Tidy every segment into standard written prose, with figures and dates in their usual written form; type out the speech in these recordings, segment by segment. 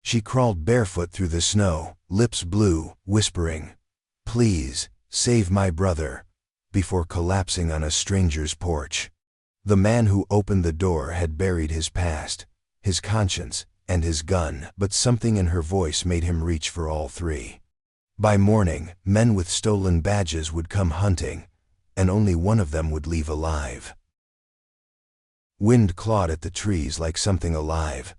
She crawled barefoot through the snow, lips blue, whispering, "Please, save my brother," before collapsing on a stranger's porch. The man who opened the door had buried his past, his conscience, and his gun, but something in her voice made him reach for all three. By morning, men with stolen badges would come hunting, and only one of them would leave alive. Wind clawed at the trees like something alive,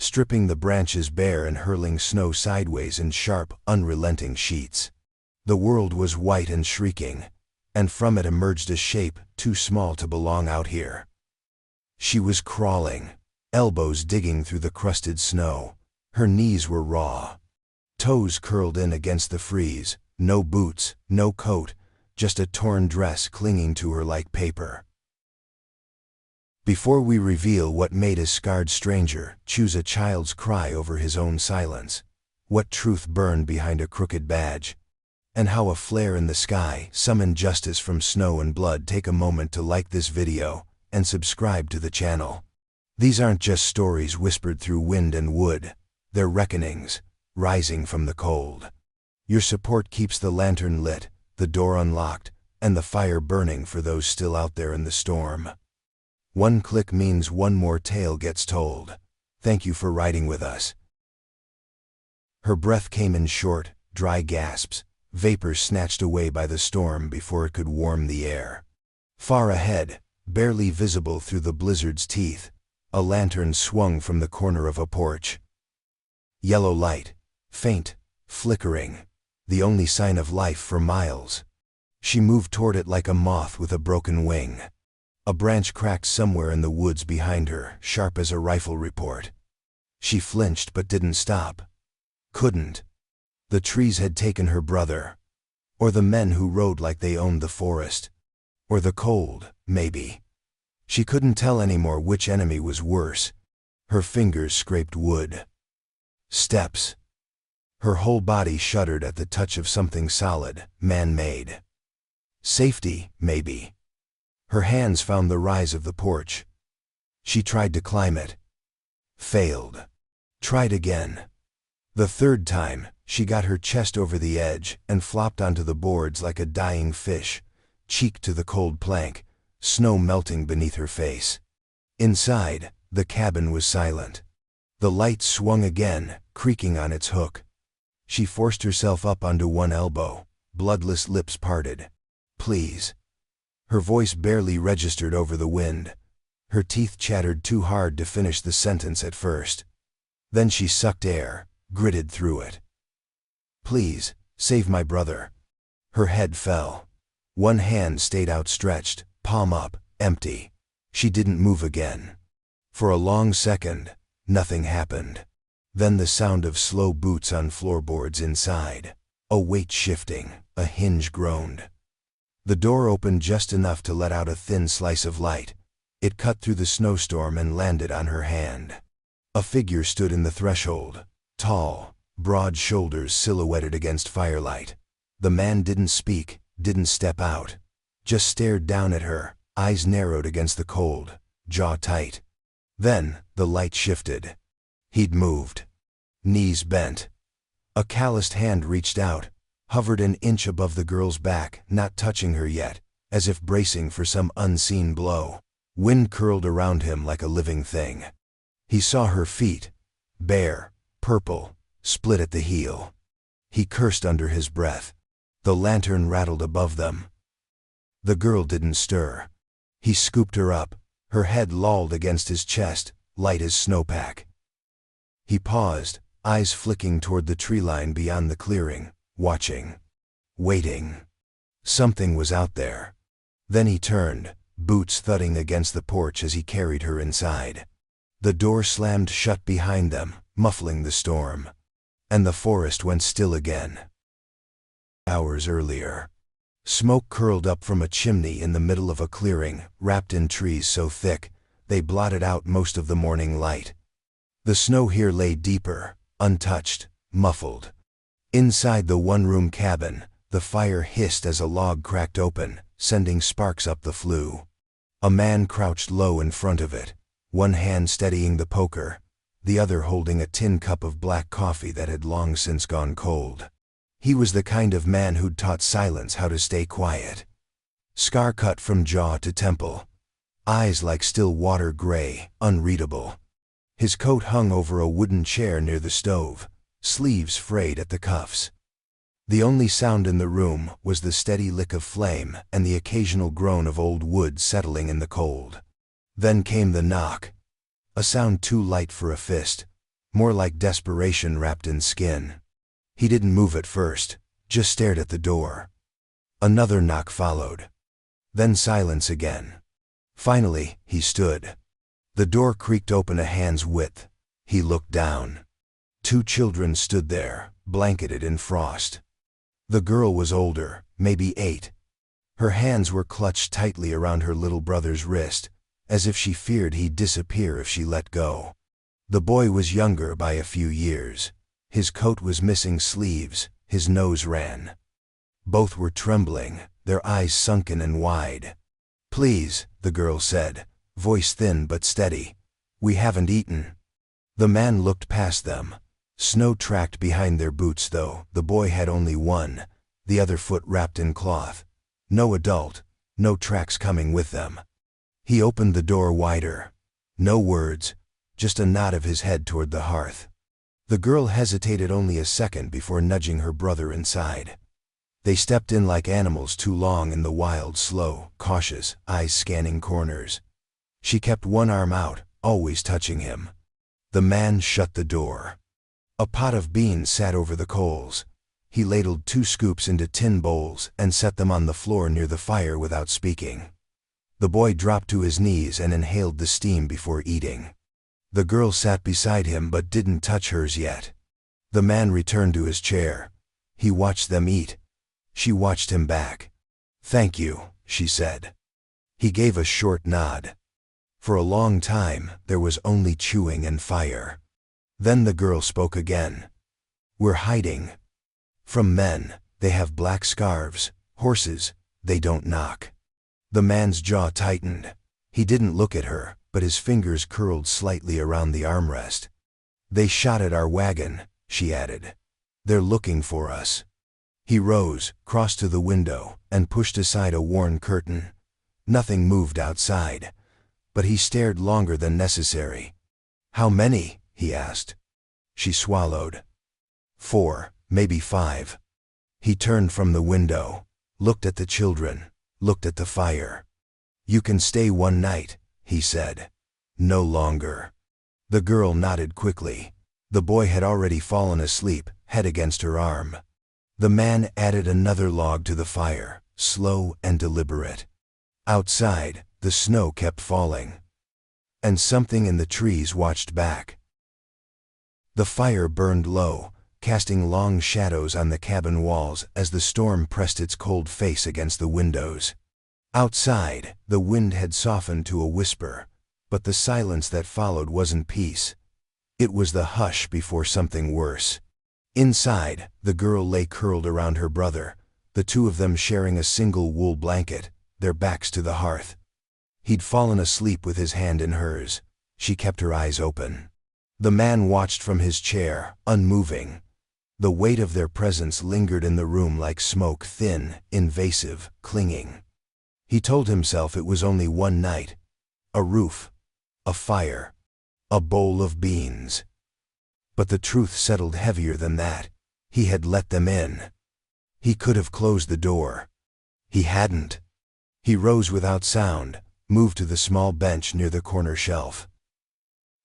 stripping the branches bare and hurling snow sideways in sharp, unrelenting sheets. The world was white and shrieking, and from it emerged a shape too small to belong out here. She was crawling, elbows digging through the crusted snow. Her knees were raw, toes curled in against the freeze, no boots, no coat, just a torn dress clinging to her like paper. Before we reveal what made a scarred stranger choose a child's cry over his own silence, what truth burned behind a crooked badge, and how a flare in the sky summoned justice from snow and blood, take a moment to like this video and subscribe to the channel. These aren't just stories whispered through wind and wood, they're reckonings, rising from the cold. Your support keeps the lantern lit, the door unlocked, and the fire burning for those still out there in the storm. One click means one more tale gets told. Thank you for riding with us. Her breath came in short, dry gasps, vapors snatched away by the storm before it could warm the air. Far ahead, barely visible through the blizzard's teeth, a lantern swung from the corner of a porch. Yellow light, faint, flickering, the only sign of life for miles. She moved toward it like a moth with a broken wing. A branch cracked somewhere in the woods behind her, sharp as a rifle report. She flinched but didn't stop. Couldn't. The trees had taken her brother. Or the men who rode like they owned the forest. Or the cold, maybe. She couldn't tell anymore which enemy was worse. Her fingers scraped wood. Steps. Her whole body shuddered at the touch of something solid, man-made. Safety, maybe. Her hands found the rise of the porch. She tried to climb it. Failed. Tried again. The third time, she got her chest over the edge and flopped onto the boards like a dying fish, cheek to the cold plank, snow melting beneath her face. Inside, the cabin was silent. The light swung again, creaking on its hook. She forced herself up onto one elbow, bloodless lips parted. "Please." Her voice barely registered over the wind. Her teeth chattered too hard to finish the sentence at first. Then she sucked air, gritted through it. "Please, save my brother." Her head fell. One hand stayed outstretched, palm up, empty. She didn't move again. For a long second, nothing happened. Then the sound of slow boots on floorboards inside. A weight shifting, a hinge groaned. The door opened just enough to let out a thin slice of light. It cut through the snowstorm and landed on her hand. A figure stood in the threshold, tall, broad shoulders silhouetted against firelight. The man didn't speak, didn't step out, just stared down at her, eyes narrowed against the cold, jaw tight. Then, the light shifted. He'd moved. Knees bent. A calloused hand reached out, hovered an inch above the girl's back, not touching her yet, as if bracing for some unseen blow. Wind curled around him like a living thing. He saw her feet, bare, purple, split at the heel. He cursed under his breath. The lantern rattled above them. The girl didn't stir. He scooped her up, her head lolled against his chest, light as snowpack. He paused, eyes flicking toward the tree line beyond the clearing, watching, waiting. Something was out there. Then he turned, boots thudding against the porch as he carried her inside. The door slammed shut behind them, muffling the storm. And the forest went still again. Hours earlier. Smoke curled up from a chimney in the middle of a clearing, wrapped in trees so thick, they blotted out most of the morning light. The snow here lay deeper, untouched, muffled. Inside the one-room cabin, the fire hissed as a log cracked open, sending sparks up the flue. A man crouched low in front of it, one hand steadying the poker, the other holding a tin cup of black coffee that had long since gone cold. He was the kind of man who'd taught silence how to stay quiet. Scar cut from jaw to temple. Eyes like still water gray, unreadable. His coat hung over a wooden chair near the stove, sleeves frayed at the cuffs. The only sound in the room was the steady lick of flame and the occasional groan of old wood settling in the cold. Then came the knock. A sound too light for a fist, more like desperation wrapped in skin. He didn't move at first, just stared at the door. Another knock followed. Then silence again. Finally, he stood. The door creaked open a hand's width. He looked down. 2 children stood there, blanketed in frost. The girl was older, maybe 8. Her hands were clutched tightly around her little brother's wrist, as if she feared he'd disappear if she let go. The boy was younger by a few years. His coat was missing sleeves, his nose ran. Both were trembling, their eyes sunken and wide. "Please," the girl said, voice thin but steady. "We haven't eaten." The man looked past them. Snow tracked behind their boots though. The boy had only one, the other foot wrapped in cloth. No adult, no tracks coming with them. He opened the door wider. No words, just a nod of his head toward the hearth. The girl hesitated only a second before nudging her brother inside. They stepped in like animals too long in the wild, slow, cautious, eyes scanning corners. She kept one arm out, always touching him. The man shut the door. A pot of beans sat over the coals. He ladled 2 scoops into tin bowls and set them on the floor near the fire without speaking. The boy dropped to his knees and inhaled the steam before eating. The girl sat beside him but didn't touch hers yet. The man returned to his chair. He watched them eat. She watched him back. "Thank you," she said. He gave a short nod. For a long time, there was only chewing and fire. Then the girl spoke again. "We're hiding. From men, they have black scarves. Horses, they don't knock." The man's jaw tightened. He didn't look at her, but his fingers curled slightly around the armrest. "They shot at our wagon," she added. "They're looking for us." He rose, crossed to the window, and pushed aside a worn curtain. Nothing moved outside, but he stared longer than necessary. "How many?" he asked. She swallowed. 4, maybe 5. He turned from the window, looked at the children, looked at the fire. "You can stay one night," he said. "No longer." The girl nodded quickly. The boy had already fallen asleep, head against her arm. The man added another log to the fire, slow and deliberate. Outside, the snow kept falling. And something in the trees watched back. The fire burned low, casting long shadows on the cabin walls as the storm pressed its cold face against the windows. Outside, the wind had softened to a whisper, but the silence that followed wasn't peace. It was the hush before something worse. Inside, the girl lay curled around her brother, the 2 of them sharing a single wool blanket, their backs to the hearth. He'd fallen asleep with his hand in hers. She kept her eyes open. The man watched from his chair, unmoving. The weight of their presence lingered in the room like smoke, thin, invasive, clinging. He told himself it was only one night. A roof, a fire, a bowl of beans. But the truth settled heavier than that. He had let them in. He could have closed the door. He hadn't. He rose without sound, moved to the small bench near the corner shelf.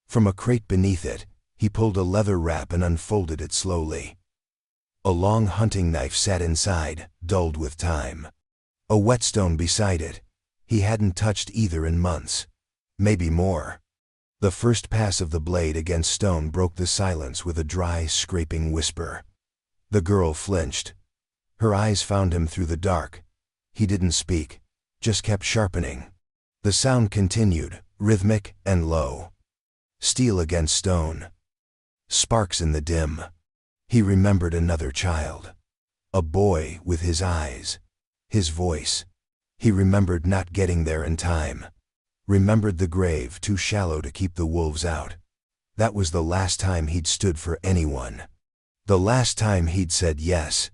From a crate beneath it, he pulled a leather wrap and unfolded it slowly. A long hunting knife sat inside, dulled with time. A whetstone beside it. He hadn't touched either in months. Maybe more. The first pass of the blade against stone broke the silence with a dry, scraping whisper. The girl flinched. Her eyes found him through the dark. He didn't speak, just kept sharpening. The sound continued, rhythmic and low. Steel against stone. Sparks in the dim. He remembered another child. A boy with his eyes. His voice. He remembered not getting there in time. Remembered the grave too shallow to keep the wolves out. That was the last time he'd stood for anyone. The last time he'd said yes.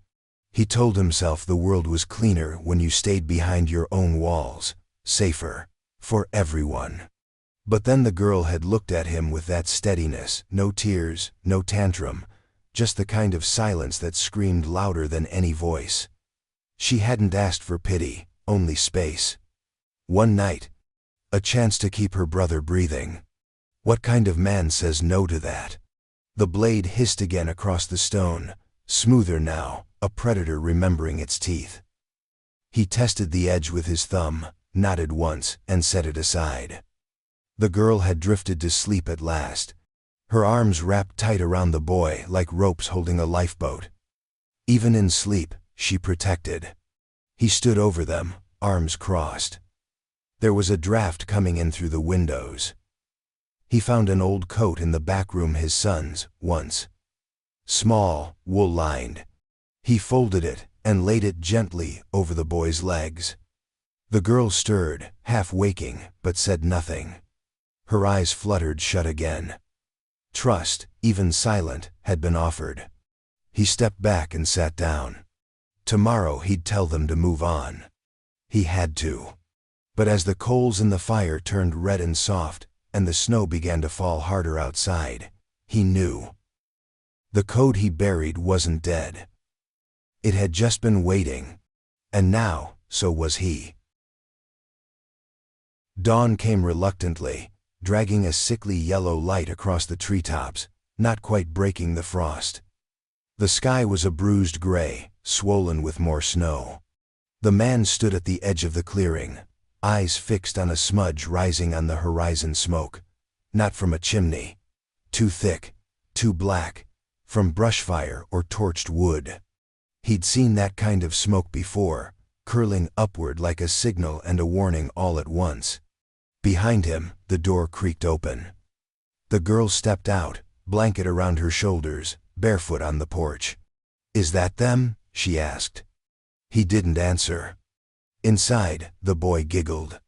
He told himself the world was cleaner when you stayed behind your own walls, safer, for everyone. But then the girl had looked at him with that steadiness, no tears, no tantrum, just the kind of silence that screamed louder than any voice. She hadn't asked for pity, only space. One night, a chance to keep her brother breathing. What kind of man says no to that? The blade hissed again across the stone, smoother now, a predator remembering its teeth. He tested the edge with his thumb, nodded once, and set it aside. The girl had drifted to sleep at last, her arms wrapped tight around the boy like ropes holding a lifeboat. Even in sleep, she protected. He stood over them, arms crossed. There was a draft coming in through the windows. He found an old coat in the back room, his son's, once. Small, wool-lined. He folded it and laid it gently over the boy's legs. The girl stirred, half waking, but said nothing. Her eyes fluttered shut again. Trust, even silent, had been offered. He stepped back and sat down. Tomorrow he'd tell them to move on. He had to. But as the coals in the fire turned red and soft, and the snow began to fall harder outside, he knew. The code he buried wasn't dead. It had just been waiting. And now, so was he. Dawn came reluctantly, dragging a sickly yellow light across the treetops, not quite breaking the frost. The sky was a bruised gray, swollen with more snow. The man stood at the edge of the clearing, eyes fixed on a smudge rising on the horizon. Smoke, not from a chimney. Too thick, too black, from brushfire or torched wood. He'd seen that kind of smoke before, curling upward like a signal and a warning all at once. Behind him, the door creaked open. The girl stepped out, blanket around her shoulders, barefoot on the porch. "Is that them?" she asked. He didn't answer. Inside, the boy giggled.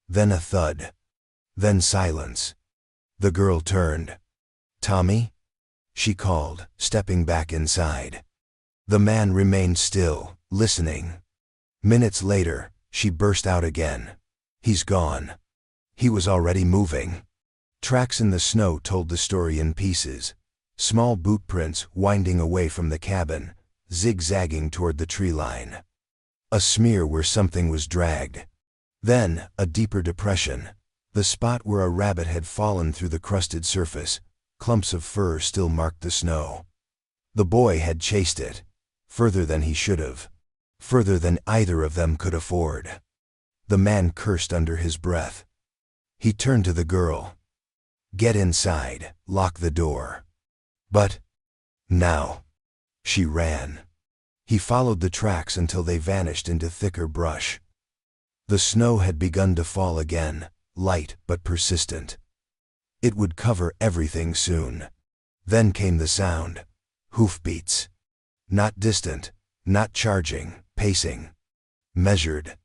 Then a thud. Then silence. The girl turned. "Tommy?" she called, stepping back inside. The man remained still, listening. Minutes later, she burst out again. "He's gone." He was already moving. Tracks in the snow told the story in pieces. Small boot prints winding away from the cabin, zigzagging toward the tree line. A smear where something was dragged. Then, a deeper depression. The spot where a rabbit had fallen through the crusted surface. Clumps of fur still marked the snow. The boy had chased it. Further than he should have. Further than either of them could afford. The man cursed under his breath. He turned to the girl. "Get inside, lock the door." "But now." She ran. He followed the tracks until they vanished into thicker brush. The snow had begun to fall again, light but persistent. It would cover everything soon. Then came the sound. Hoofbeats. Not distant, not charging, pacing. Measured.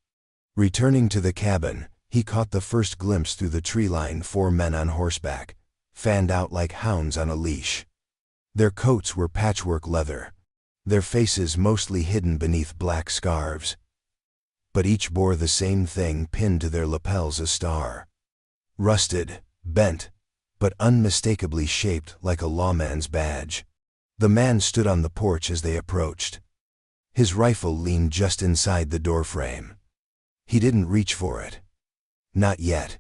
Returning to the cabin, he caught the first glimpse through the tree line. 4 men on horseback, fanned out like hounds on a leash. Their coats were patchwork leather, their faces mostly hidden beneath black scarves. But each bore the same thing pinned to their lapels, a star. Rusted, bent, but unmistakably shaped like a lawman's badge. The man stood on the porch as they approached. His rifle leaned just inside the doorframe. He didn't reach for it. Not yet.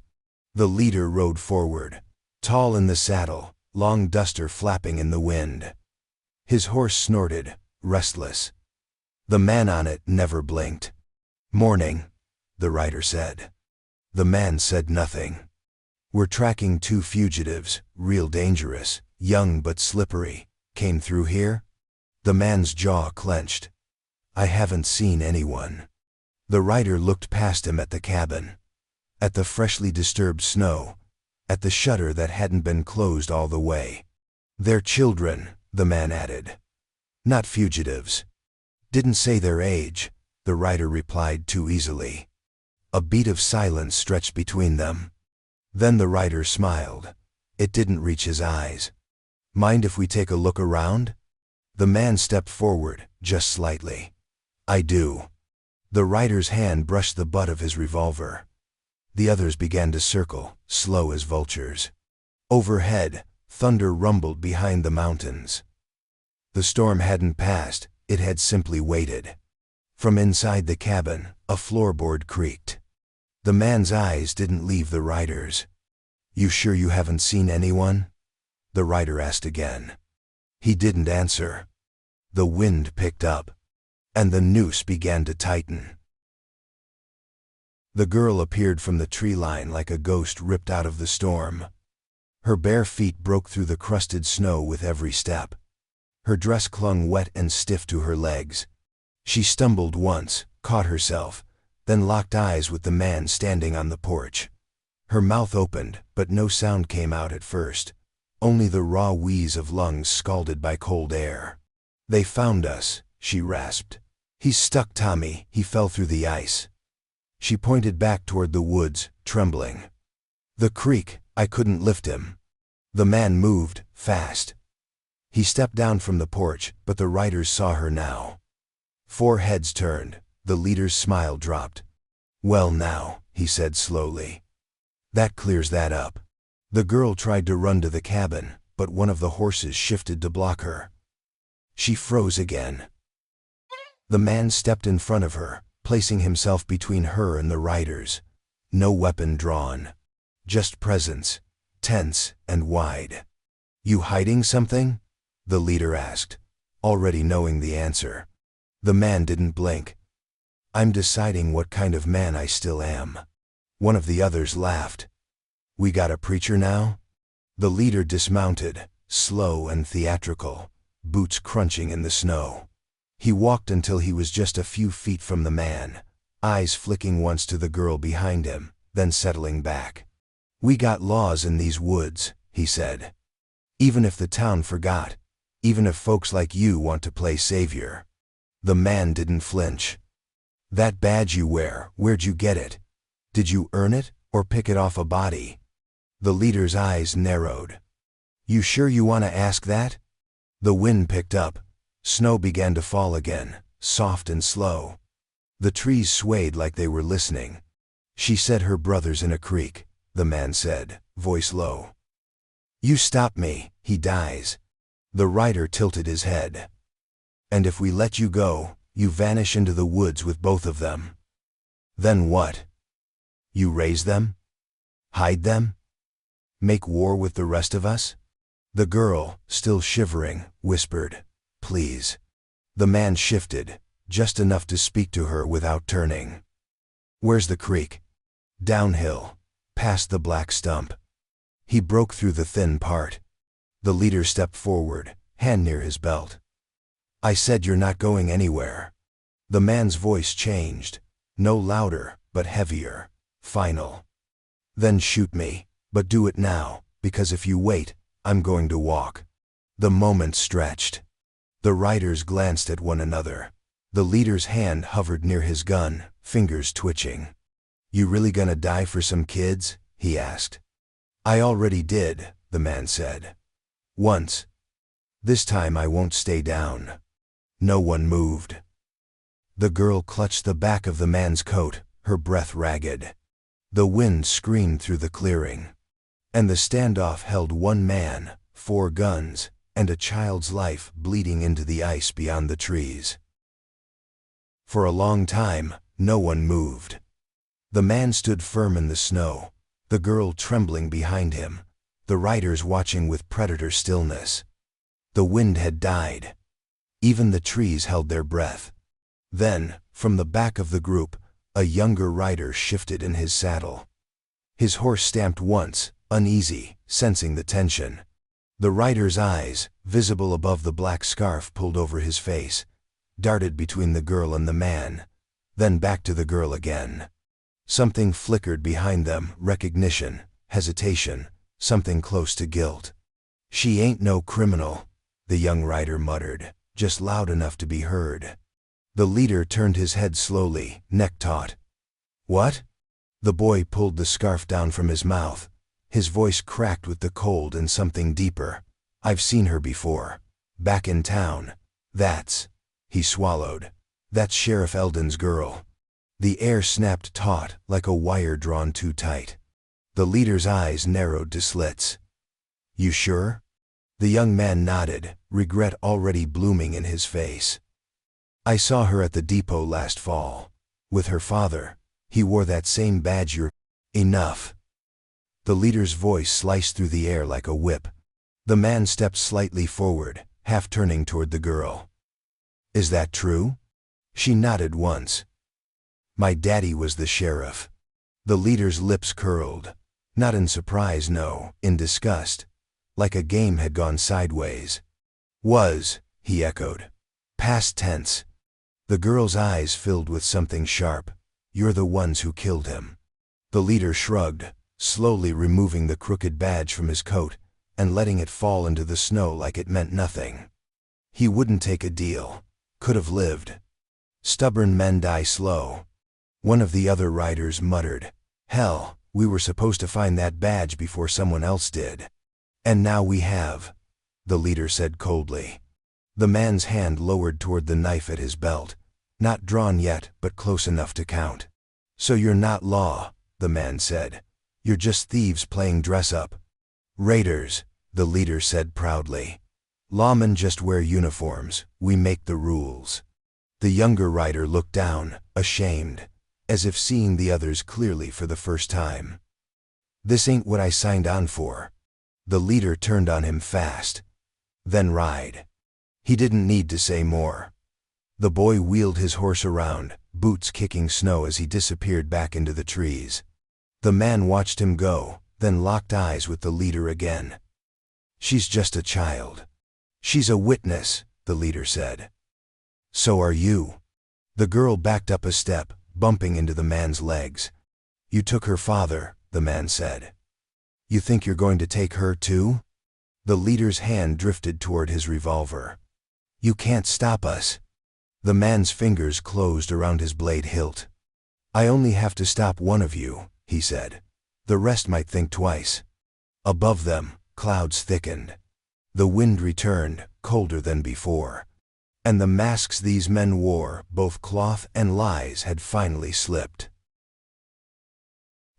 The leader rode forward, tall in the saddle, long duster flapping in the wind. His horse snorted, restless. The man on it never blinked. "Morning," the rider said. The man said nothing. "We're tracking 2 fugitives, real dangerous, young but slippery. Came through here?" The man's jaw clenched. "I haven't seen anyone." The rider looked past him at the cabin. At the freshly disturbed snow. At the shutter that hadn't been closed all the way. "They're children," the man added. "Not fugitives." "Didn't say their age," the rider replied too easily. A beat of silence stretched between them. Then the rider smiled. It didn't reach his eyes. Mind if we take a look around? The man stepped forward, just slightly. I do. The rider's hand brushed the butt of his revolver. The others began to circle, slow as vultures. Overhead, thunder rumbled behind the mountains. The storm hadn't passed, it had simply waited. From inside the cabin, a floorboard creaked. The man's eyes didn't leave the rider's. You sure you haven't seen anyone? The rider asked again. He didn't answer. The wind picked up, and the noose began to tighten. The girl appeared from the tree line like a ghost ripped out of the storm. Her bare feet broke through the crusted snow with every step. Her dress clung wet and stiff to her legs. She stumbled once, caught herself, then locked eyes with the man standing on the porch. Her mouth opened, but no sound came out at first. Only the raw wheeze of lungs scalded by cold air. They found us, she rasped. He's stuck, Tommy. He fell through the ice. She pointed back toward the woods, trembling. The creek, I couldn't lift him. The man moved, fast. He stepped down from the porch, but the riders saw her now. 4 heads turned, the leader's smile dropped. Well now, he said slowly. That clears that up. The girl tried to run to the cabin, but one of the horses shifted to block her. She froze again. The man stepped in front of her, placing himself between her and the riders. No weapon drawn. Just presence, tense and wide. You hiding something? The leader asked, already knowing the answer. The man didn't blink. I'm deciding what kind of man I still am. One of the others laughed. We got a preacher now? The leader dismounted, slow and theatrical, boots crunching in the snow. He walked until he was just a few feet from the man, eyes flicking once to the girl behind him, then settling back. We got laws in these woods, he said. Even if the town forgot, even if folks like you want to play savior. The man didn't flinch. That badge you wear, where'd you get it? Did you earn it, or pick it off a body? The leader's eyes narrowed. You sure you want to ask that? The wind picked up. Snow began to fall again, soft and slow. The trees swayed like they were listening. She said her brother's in a creek, the man said, voice low. You stop me, he dies. The rider tilted his head. And if we let you go, you vanish into the woods with both of them. Then what? You raise them? Hide them? Make war with the rest of us? The girl, still shivering, whispered, please. The man shifted, just enough to speak to her without turning. Where's the creek? Downhill, past the black stump. He broke through the thin part. The leader stepped forward, hand near his belt. I said you're not going anywhere. The man's voice changed, no louder, but heavier, final. Then shoot me, but do it now, because if you wait, I'm going to walk. The moment stretched. The riders glanced at one another. The leader's hand hovered near his gun, fingers twitching. You really gonna die for some kids? He asked. I already did, the man said. Once. This time I won't stay down. No one moved. The girl clutched the back of the man's coat, her breath ragged. The wind screamed through the clearing. And the standoff held one man, 4 guns, and a child's life bleeding into the ice beyond the trees. For a long time, no one moved. The man stood firm in the snow, the girl trembling behind him, the riders watching with predator stillness. The wind had died. Even the trees held their breath. Then, from the back of the group, a younger rider shifted in his saddle. His horse stamped once, uneasy, sensing the tension. The rider's eyes, visible above the black scarf pulled over his face, darted between the girl and the man, then back to the girl again. Something flickered behind them, recognition, hesitation, something close to guilt. She ain't no criminal, the young rider muttered, just loud enough to be heard. The leader turned his head slowly, neck taut. What? The boy pulled the scarf down from his mouth, His voice cracked with the cold and something deeper. "I've seen her before. Back in town. He swallowed. "That's Sheriff Eldon's girl." The air snapped taut, like a wire drawn too tight. The leader's eyes narrowed to slits. "You sure?" The young man nodded, regret already blooming in his face. "I saw her at the depot last fall. With her father. He wore that same badge you're—" "Enough." The leader's voice sliced through the air like a whip. The man stepped slightly forward, half turning toward the girl. "Is that true?" She nodded once. "My daddy was the sheriff." The leader's lips curled. Not in surprise, no, in disgust. Like a game had gone sideways. "Was," he echoed. Past tense. The girl's eyes filled with something sharp. "You're the ones who killed him." The leader shrugged, slowly removing the crooked badge from his coat and letting it fall into the snow like it meant nothing. He wouldn't take a deal. Could have lived. Stubborn men die slow. One of the other riders muttered, "Hell, we were supposed to find that badge before someone else did." "And now we have," the leader said coldly. The man's hand lowered toward the knife at his belt, not drawn yet, but close enough to count. "So you're not law," the man said. "You're just thieves playing dress-up." "Raiders," the leader said proudly. "Lawmen just wear uniforms, we make the rules." The younger rider looked down, ashamed, as if seeing the others clearly for the first time. "This ain't what I signed on for." The leader turned on him fast. "Then ride." He didn't need to say more. The boy wheeled his horse around, boots kicking snow as he disappeared back into the trees. The man watched him go, then locked eyes with the leader again. "She's just a child." "She's a witness," the leader said. "So are you." The girl backed up a step, bumping into the man's legs. "You took her father," the man said. "You think you're going to take her too?" The leader's hand drifted toward his revolver. "You can't stop us." The man's fingers closed around his blade hilt. "I only have to stop one of you," he said. "The rest might think twice." Above them, clouds thickened. The wind returned, colder than before. And the masks these men wore, both cloth and lies, had finally slipped.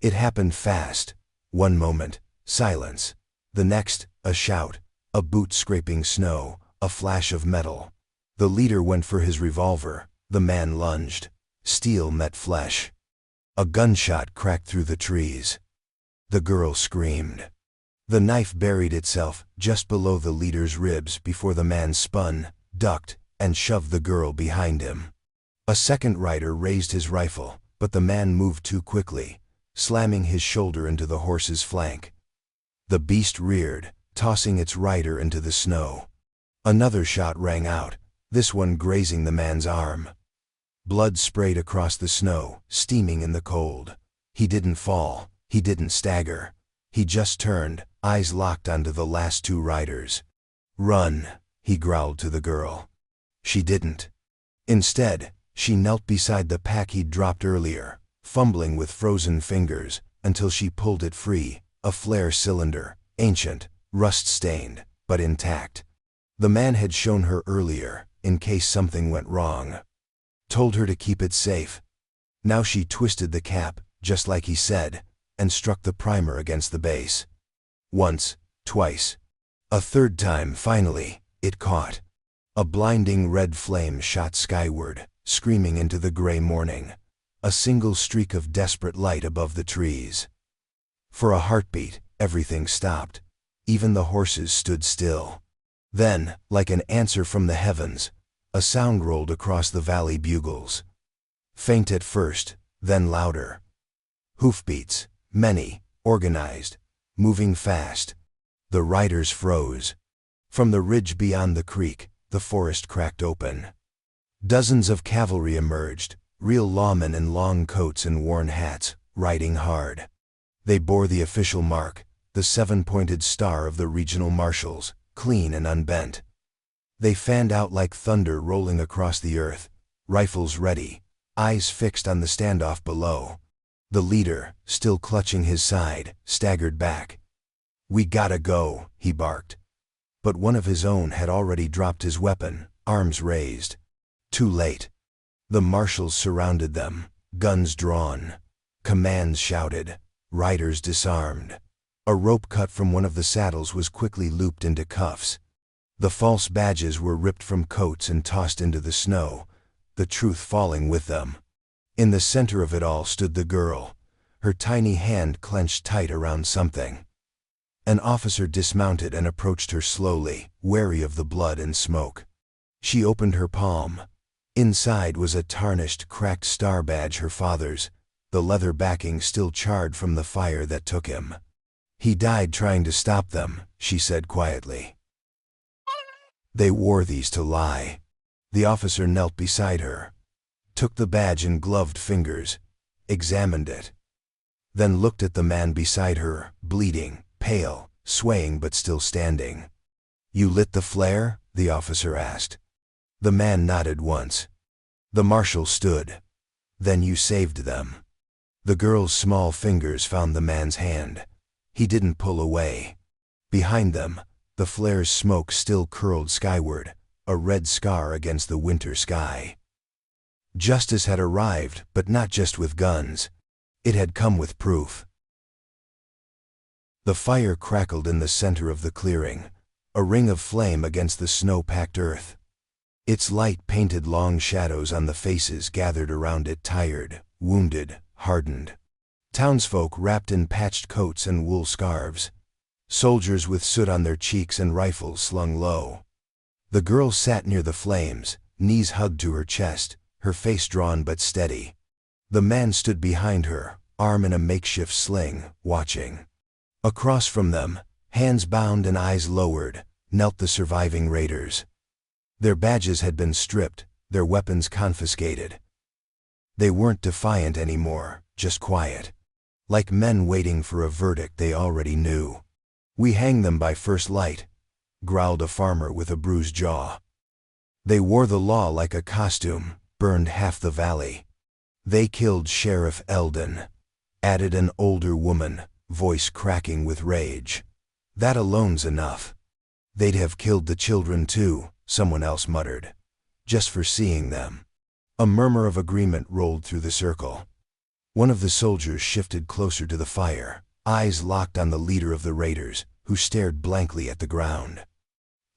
It happened fast. One moment, silence. The next, a shout, a boot scraping snow, a flash of metal. The leader went for his revolver. The man lunged. Steel met flesh. A gunshot cracked through the trees. The girl screamed. The knife buried itself just below the leader's ribs before the man spun, ducked, and shoved the girl behind him. A second rider raised his rifle, but the man moved too quickly, slamming his shoulder into the horse's flank. The beast reared, tossing its rider into the snow. Another shot rang out, this one grazing the man's arm. Blood sprayed across the snow, steaming in the cold. He didn't fall, he didn't stagger. He just turned, eyes locked onto the last two riders. "Run," he growled to the girl. She didn't. Instead, she knelt beside the pack he'd dropped earlier, fumbling with frozen fingers, until she pulled it free, a flare cylinder, ancient, rust-stained, but intact. The man had shown her earlier, in case something went wrong. Told her to keep it safe. Now she twisted the cap, just like he said, and struck the primer against the base. Once, twice. A third time, finally, it caught. A blinding red flame shot skyward, screaming into the gray morning. A single streak of desperate light above the trees. For a heartbeat, everything stopped. Even the horses stood still. Then, like an answer from the heavens, a sound rolled across the valley bugles. Faint at first, then louder. Hoofbeats, many, organized, moving fast. The riders froze. From the ridge beyond the creek, the forest cracked open. Dozens of cavalry emerged, real lawmen in long coats and worn hats, riding hard. They bore the official mark, the seven-pointed star of the regional marshals, clean and unbent. They fanned out like thunder rolling across the earth, rifles ready, eyes fixed on the standoff below. The leader, still clutching his side, staggered back. "We gotta go," he barked. But one of his own had already dropped his weapon, arms raised. Too late. The marshals surrounded them, guns drawn. Commands shouted. Riders disarmed. A rope cut from one of the saddles was quickly looped into cuffs. The false badges were ripped from coats and tossed into the snow, the truth falling with them. In the center of it all stood the girl, her tiny hand clenched tight around something. An officer dismounted and approached her slowly, wary of the blood and smoke. She opened her palm. Inside was a tarnished, cracked star badge, her father's, the leather backing still charred from the fire that took him. "He died trying to stop them," she said quietly. "They wore these to lie." The officer knelt beside her, took the badge in gloved fingers, examined it, then looked at the man beside her, bleeding, pale, swaying but still standing. "You lit the flare?" the officer asked. The man nodded once. The marshal stood. "Then you saved them." The girl's small fingers found the man's hand. He didn't pull away. Behind them, the flare's smoke still curled skyward, a red scar against the winter sky. Justice had arrived, but not just with guns. It had come with proof. The fire crackled in the center of the clearing, a ring of flame against the snow-packed earth. Its light painted long shadows on the faces gathered around it, tired, wounded, hardened. Townsfolk wrapped in patched coats and wool scarves. Soldiers with soot on their cheeks and rifles slung low. The girl sat near the flames, knees hugged to her chest, her face drawn but steady. The man stood behind her, arm in a makeshift sling, watching. Across from them, hands bound and eyes lowered, knelt the surviving raiders. Their badges had been stripped, their weapons confiscated. They weren't defiant anymore, just quiet. Like men waiting for a verdict they already knew. "We hang them by first light," growled a farmer with a bruised jaw. They wore the law like a costume, burned half the valley. "They killed Sheriff Eldon," added an older woman, voice cracking with rage. "That alone's enough." "They'd have killed the children too," someone else muttered, "just for seeing them." A murmur of agreement rolled through the circle. One of the soldiers shifted closer to the fire, eyes locked on the leader of the raiders, who stared blankly at the ground.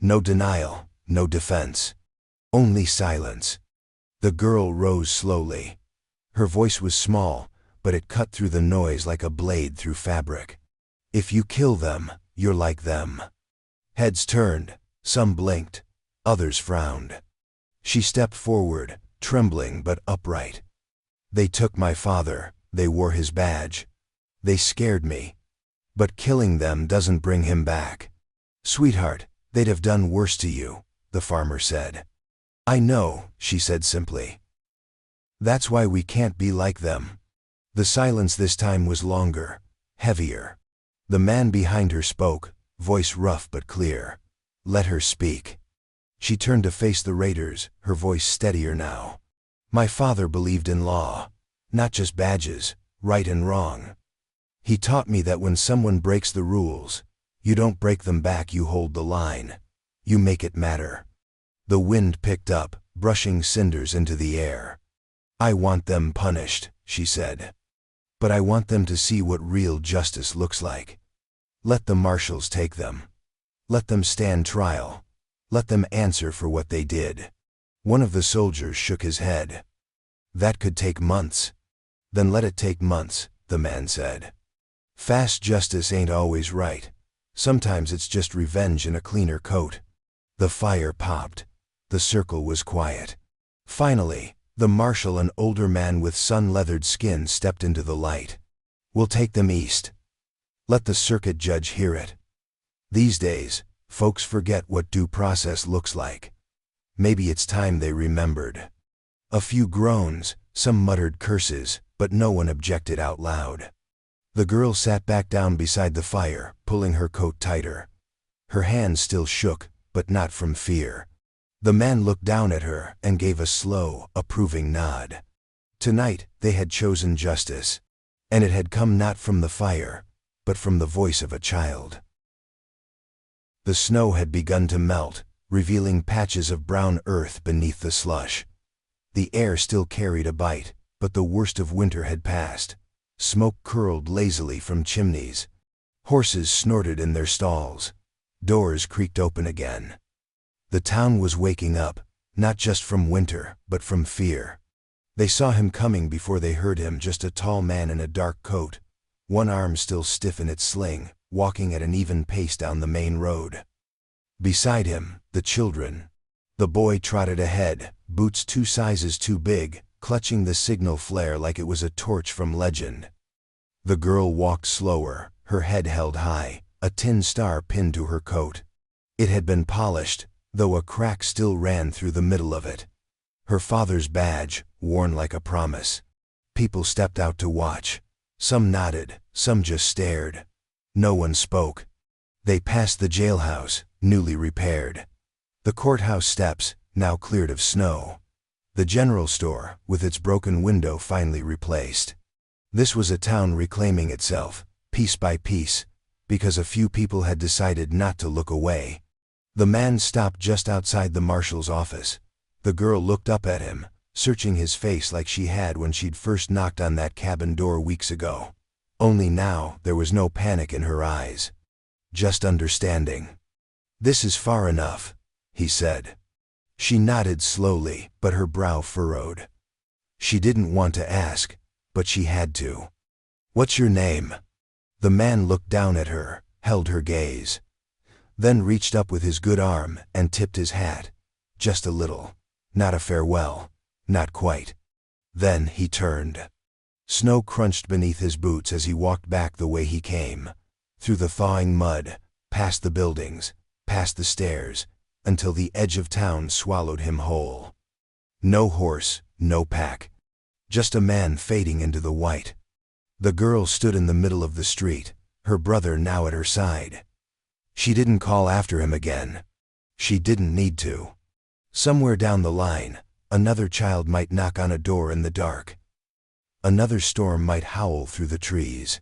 No denial, no defense. Only silence. The girl rose slowly. Her voice was small, but it cut through the noise like a blade through fabric. "If you kill them, you're like them." Heads turned, some blinked, others frowned. She stepped forward, trembling but upright. "They took my father, they wore his badge. They scared me. But killing them doesn't bring him back." "Sweetheart, they'd have done worse to you," the farmer said. "I know," she said simply. "That's why we can't be like them." The silence this time was longer, heavier. The man behind her spoke, voice rough but clear. "Let her speak." She turned to face the raiders, her voice steadier now. "My father believed in law, not just badges, right and wrong. He taught me that when someone breaks the rules, you don't break them back, you hold the line. You make it matter." The wind picked up, brushing cinders into the air. "I want them punished," she said. "But I want them to see what real justice looks like. Let the marshals take them. Let them stand trial. Let them answer for what they did." One of the soldiers shook his head. "That could take months." "Then let it take months," the man said. "Fast justice ain't always right. Sometimes it's just revenge in a cleaner coat." The fire popped. The circle was quiet. Finally, the marshal, an older man with sun-leathered skin, stepped into the light. "We'll take them east. Let the circuit judge hear it." These days, folks forget what due process looks like. Maybe it's time they remembered. A few groans, some muttered curses, but no one objected out loud. The girl sat back down beside the fire, pulling her coat tighter. Her hands still shook, but not from fear. The man looked down at her and gave a slow, approving nod. Tonight, they had chosen justice. And it had come not from the fire, but from the voice of a child. The snow had begun to melt, revealing patches of brown earth beneath the slush. The air still carried a bite, but the worst of winter had passed. Smoke curled lazily from chimneys. Horses snorted in their stalls. Doors creaked open again. The town was waking up, not just from winter, but from fear. They saw him coming before they heard him, just a tall man in a dark coat, one arm still stiff in its sling, walking at an even pace down the main road. Beside him, the children. The boy trotted ahead, boots 2 sizes too big, clutching the signal flare like it was a torch from legend. The girl walked slower, her head held high, a tin star pinned to her coat. It had been polished, though a crack still ran through the middle of it. Her father's badge, worn like a promise. People stepped out to watch. Some nodded, some just stared. No one spoke. They passed the jailhouse, newly repaired. The courthouse steps, now cleared of snow. The general store, with its broken window finally replaced. This was a town reclaiming itself, piece by piece, because a few people had decided not to look away. The man stopped just outside the marshal's office. The girl looked up at him, searching his face like she had when she'd first knocked on that cabin door weeks ago. Only now there was no panic in her eyes. Just understanding. "This is far enough," he said. She nodded slowly, but her brow furrowed. She didn't want to ask, but she had to. "What's your name?" The man looked down at her, held her gaze, then reached up with his good arm and tipped his hat. Just a little. Not a farewell. Not quite. Then he turned. Snow crunched beneath his boots as he walked back the way he came, through the thawing mud, past the buildings, past the stairs, until the edge of town swallowed him whole. No horse, no pack. Just a man fading into the white. The girl stood in the middle of the street, her brother now at her side. She didn't call after him again. She didn't need to. Somewhere down the line, another child might knock on a door in the dark. Another storm might howl through the trees.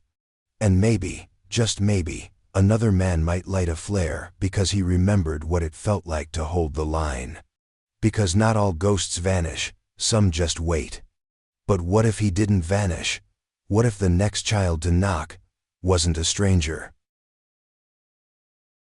And maybe, just maybe, another man might light a flare because he remembered what it felt like to hold the line. Because not all ghosts vanish, some just wait. But what if he didn't vanish? What if the next child to knock wasn't a stranger?